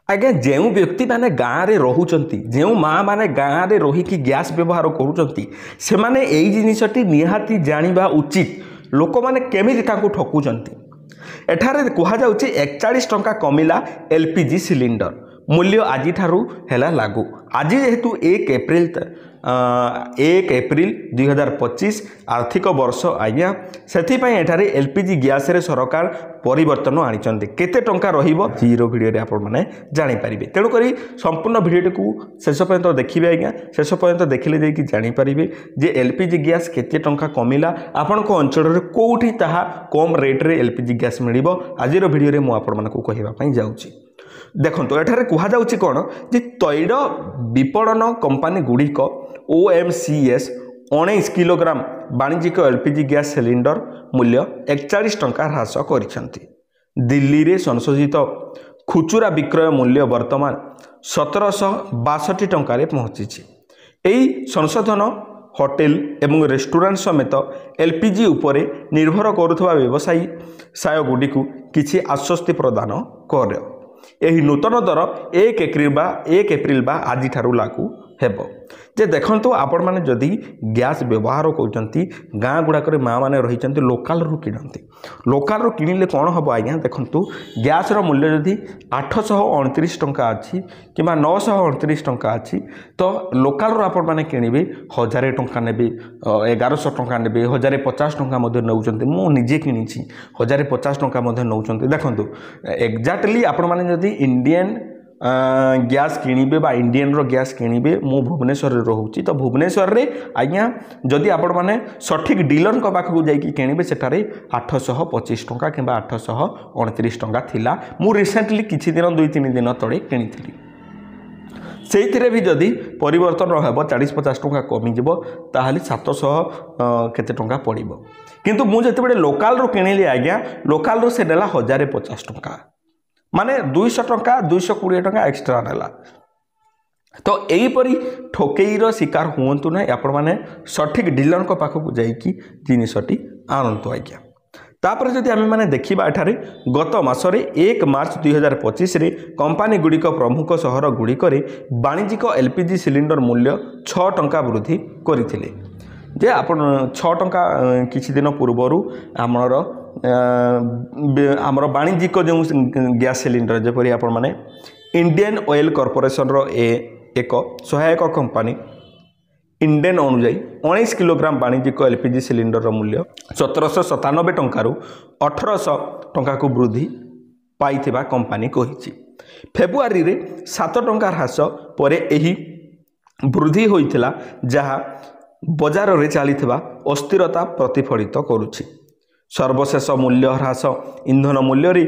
आज्ञा जो व्यक्ति मैंने गाँव में रोचंती जो माँ मैंने गाँव में रहीकि गैस व्यवहार करुँचे मैंने यही जिनटी निहाती जाना उचित लोक मैंने केमी ठकुंट एठारे कहुच्छे 41 टंका कमिला एलपीजी सिलिंडर मूल्य आज है लागू आज जेहेतु 1 एप्रिल 2025 आर्थिक वर्ष आज्ञा से एलपीजी गैस रे सरकार परिवर्तन आनी केते टंका रहिबो जीरो वीडियो रे आपण माने जानि परिबे तेणु करी संपूर्ण वीडियो को शेष पर्यंत देखिबे आज्ञा शेष पर्यंत देखिले जाई कि जानि परिबे जे एलपीजी गैस केते टंका कमिला आपण को अंचल रे कोठी ताहा कम रेट रे एलपीजी गैस मिलिबो आजिरो वीडियो रे मु आपण मानकु कहिबा पई जाउची देखो एठारे कहा जाउची कोन जे तैल विपणन कंपनी गुड़िक OMCS 19 किलोग्राम वाणिज्यिक एलपीजी गैस सिलिंडर मूल्य 41 टंका ह्रास करिसेंती दिल्ली रे संशोधित खुचुरा विक्रय मूल्य वर्तमान 1762 टंका रे पहुंची एई संशोधन होटेल एवं रेस्टोरेंट समेत एलपीजी उपरे निर्भर करुवा व्यवसायी गुड़ी को किसी आश्वस्ति प्रदान कर यही नूतन दर 1 एप्रिल बा आज लागू हेबो जे देखंतु आपण माने जदि गैस व्यवहार करचंती गाँ गुड़ाक माँ मैंने रही लोकाल रु किणती लोकाल रु किणिले कौन हम आज्ञा देखंतु गैस रो मूल्य जदि 829 टंका अच्छी कि 929 टंका अच्छी तो लोकाल रो आपण माने किणिबे 1000 टंका नेबे 1100 टंका नेबे 1050 टंका मध्य नौचंती मु निजे किणिछि 1050 टंका मध्य नौचंती देखंतु एक्जाक्टली आपण माने जदि इंडियन गैस किणिबे बा इंडियन रो गैस किणिबे मु भुवनेश्वर रे रहउची तो भुवनेश्वर रे आज्ञा जदि आपण माने सठिक डीलर को पाखु जाईकी किणिबे सेठारे 825 टंका किबा 829 टंका थिला मु रिसेंटली किछि दिन 2-3 दिन तळे किणिथिली सेइथिरे भी जदि परिवर्तन रहबो 40-50 टंका कमी जिवो ताहाली 700 केते टंका पड़िबो किंतु मु जते बेले लोकल रो किणिली आज्ञा लोकल रो से देला 1050 टंका माने 200 टंका 220 टंका एक्स्ट्रा नेला तो यहीपरी ठकेईर शिकार हुंतु ना आपण माने सठिक डीलर को पाखक जाइकी जिनिसटी आनंतु आज्ञा तापर जदि आमे माने देखिबा एठारे गत मासरे 1 मार्च 2025 रे कंपनी गुड़िक प्रमुख सहर गुड़िक वाणिज्यिक एलपीजी सिलिंडर मूल्य 6 टंका वृद्धि करथिले जे आपण 6 टंका किछि दिन पूर्वरु आमर वाणिज्यिक जो गैस सिलिंडर जपरी आपण माने इंडियन ऑयल कॉर्पोरेशन रो एक सहायक कंपनी इंडियन अनुजाई 19 किलोग्राम वाणिज्यिक एलपीजी सिलिंडर मूल्य 1797 टंकार 1800 टंका को वृद्धि पाइथिबा कंपनी कहिछि फेब्रुआरी रे 7 टंका ह्रास परे एही वृद्धि होइथिला जहा बाजार रे चलीथिबा अस्थिरता प्रतिफलित करुछि सर्वशेष मूल्य ह्रास इंधन मूल्य रे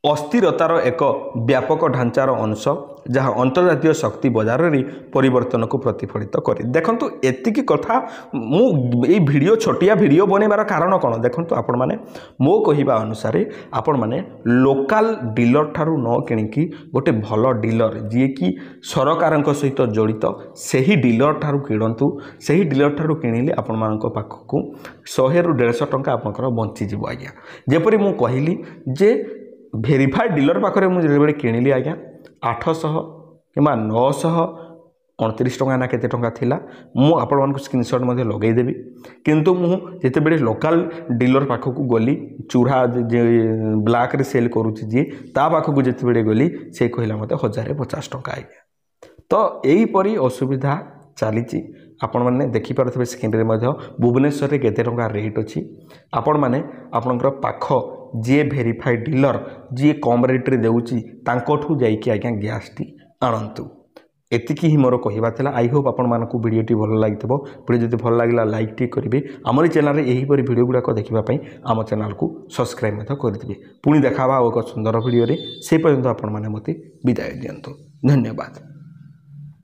अस्थिरतार एक व्यापक ढांचार अंश जहाँ अंतर्जातीय शक्ति बाजार रे परिवर्तन को प्रतिफलित करे देखंतु एतिकी कथा मु ए वीडियो छोटिया वीडियो बनेबार कारण कौन देखंतु आपण माने मो कहिबा अनुसार आपण माने लोकल डीलर ठारू न किणिकी गोटे भल डीलर जी कि सरकार सहित जड़ित सही डीलर ठारू किणतु सही डीलर ठारू किणिले आपण मानक पाखकु 100 ରୁ 150 टंका आपनकर बंची जिवो आज्ञा जेपरि मु कहिली जे भेरीफाइड डीलर पाखरे मु जेबे किणिली आज्ञा 800 कि 929 टंका ना केते टंका थिला मु आपण मानक स्क्रीनशॉट मध्ये लगेई देबी किंतु मु जेते बेले लोकल डीलर पाखकु गली चूड़ा जे ब्लैक रे सेल करूची जे ता पाखकु जेते बेले गली से कहिला मते 1050 टंका आज्ञा तो एही परी असुविधा चलीची आपण माने देखि पारथबे स्क्रीन रे मध्ये भुवनेश्वर रे केते टंका रेट अछि आपण माने आपनकर पाख जे भेरीफाइड डीलर जी कम रेट रे देउची तांकोठू जाइकी आज्ञा गैस टी आनंतु एतिकी ही मोर कहिबा थिला आई होप आपण मानकु वीडियो टी भल लागितबो वीडियो जदि भल लागिला लाइक टी करिवे हमर चैनल रे एही परी वीडियो गुडा को देखिबा पई हम चैनल को सब्सक्राइब मथ करदिबे पुनी देखाबा एक सुंदर वीडियो रे से पर्यंत आपण माने मते विदाय दियंतु धन्यवाद।